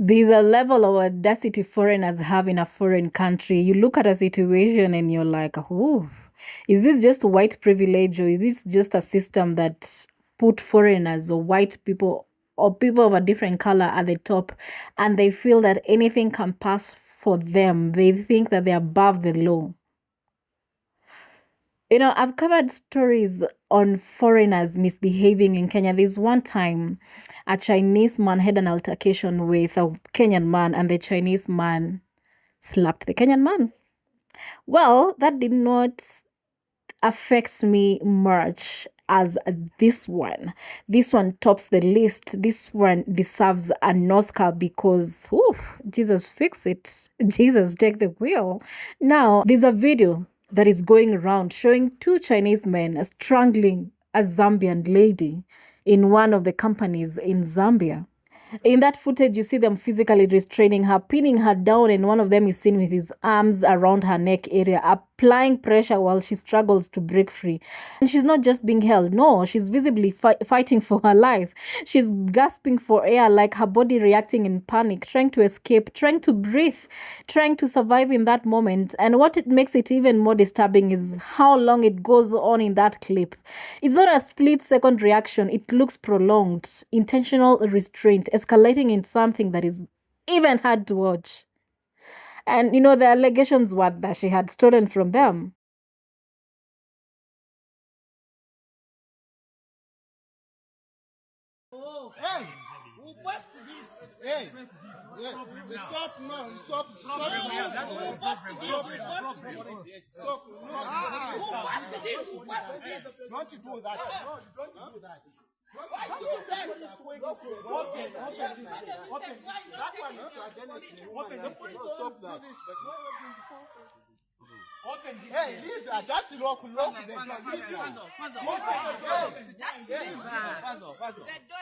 There's a level of audacity foreigners have in a foreign country. You look at a situation and you're like, oh, is this just white privilege, or is this just a system that put foreigners or white people or people of a different color at the top, and they feel that anything can pass for them? They think that they're above the law. I've covered stories on foreigners misbehaving in Kenya. There's one time a Chinese man had an altercation with a Kenyan man, and the Chinese man slapped the Kenyan man. Well, that did not affect me much as this one. This one tops the list. This one deserves an Oscar because, Jesus, fix it. Jesus, take the wheel. Now, there's a video that is going around showing two Chinese men strangling a Zambian lady in one of the companies in Zambia. In that footage, you see them physically restraining her, pinning her down, and one of them is seen with his arms around her neck area, applying pressure while she struggles to break free. And she's not just being held, no, she's visibly fighting for her life. She's gasping for air, like her body reacting in panic, trying to escape, trying to breathe, trying to survive in that moment. And what it makes it even more disturbing is how long it goes on in that clip. It's not a split-second reaction. It looks prolonged, intentional restraint, escalating into something that is even hard to watch. And, the allegations were that she had stolen from them. Oh, hey, who passed this? Hey, stop now, stop. Stop. Who passed this? Stop. Who passed this? Don't do that. No, don't do that. Why do that? Open. That one is against the woman. The police don't do this, but why are you doing this? Open this. Hey, leave her. Just lock the door. The door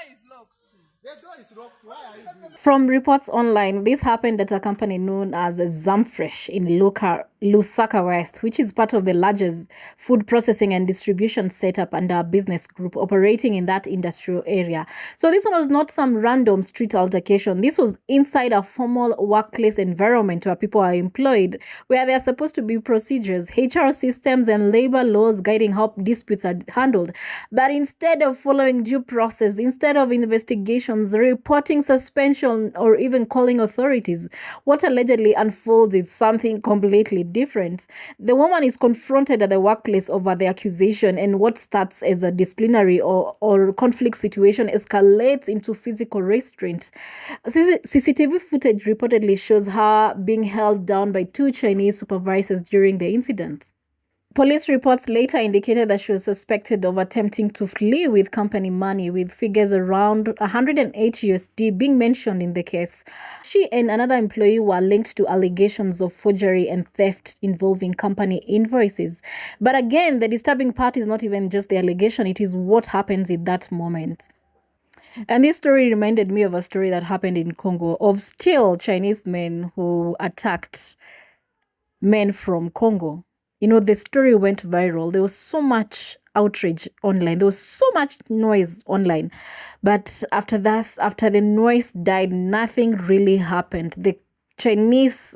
is locked. The door is locked. Why are you doing it? From reports online, this happened at a company known as Zamfresh in Lusaka West, which is part of the largest food processing and distribution setup under a business group operating in that industrial area. So this one was not some random street altercation. This was inside a formal workplace environment where people are employed, where there are supposed to be procedures, HR systems, and labor laws guiding how disputes are handled. But instead of following due process, instead of investigations, reporting suspension, or even calling authorities, what allegedly unfolds is something completely different. The woman is confronted at the workplace over the accusation, and what starts as a disciplinary or conflict situation escalates into physical restraint. CCTV footage reportedly shows her being held down by two Chinese supervisors during the incident. Police reports later indicated that she was suspected of attempting to flee with company money, with figures around 108 USD being mentioned in the case. She and another employee were linked to allegations of forgery and theft involving company invoices. But again, the disturbing part is not even just the allegation, it is what happens in that moment. And this story reminded me of a story that happened in Congo of still Chinese men who attacked men from Congo. The story went viral. There was so much outrage online. There was so much noise online. But after the noise died, nothing really happened. The Chinese,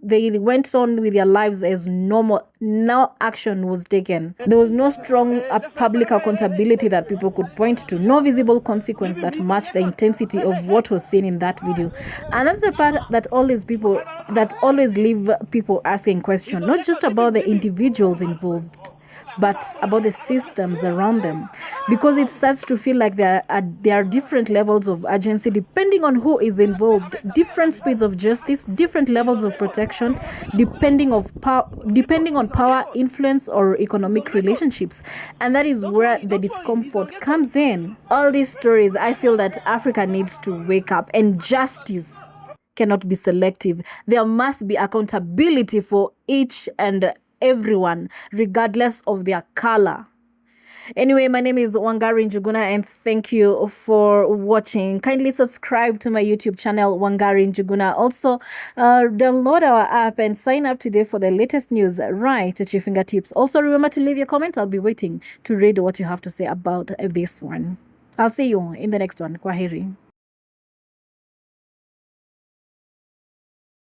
they went on with their lives as normal. No action was taken. There was no strong public accountability that people could point to. No visible consequence that matched the intensity of what was seen in that video. And that's the part that always leave people asking questions, not just about the individuals involved, but about the systems around them, because it starts to feel like there are different levels of agency depending on who is involved, different speeds of justice, different levels of protection, depending on power, influence, or economic relationships. And that is where the discomfort comes in. All these stories, I feel that Africa needs to wake up, and justice cannot be selective. There must be accountability for each and everyone, regardless of their color. Anyway, my name is Wangari Njuguna, and thank you for watching. Kindly subscribe to my YouTube channel, Wangari Njuguna. Also, download our app and sign up today for the latest news right at your fingertips. Also, remember to leave your comment. I'll be waiting to read what you have to say about this one. I'll see you in the next one. Kwaheri.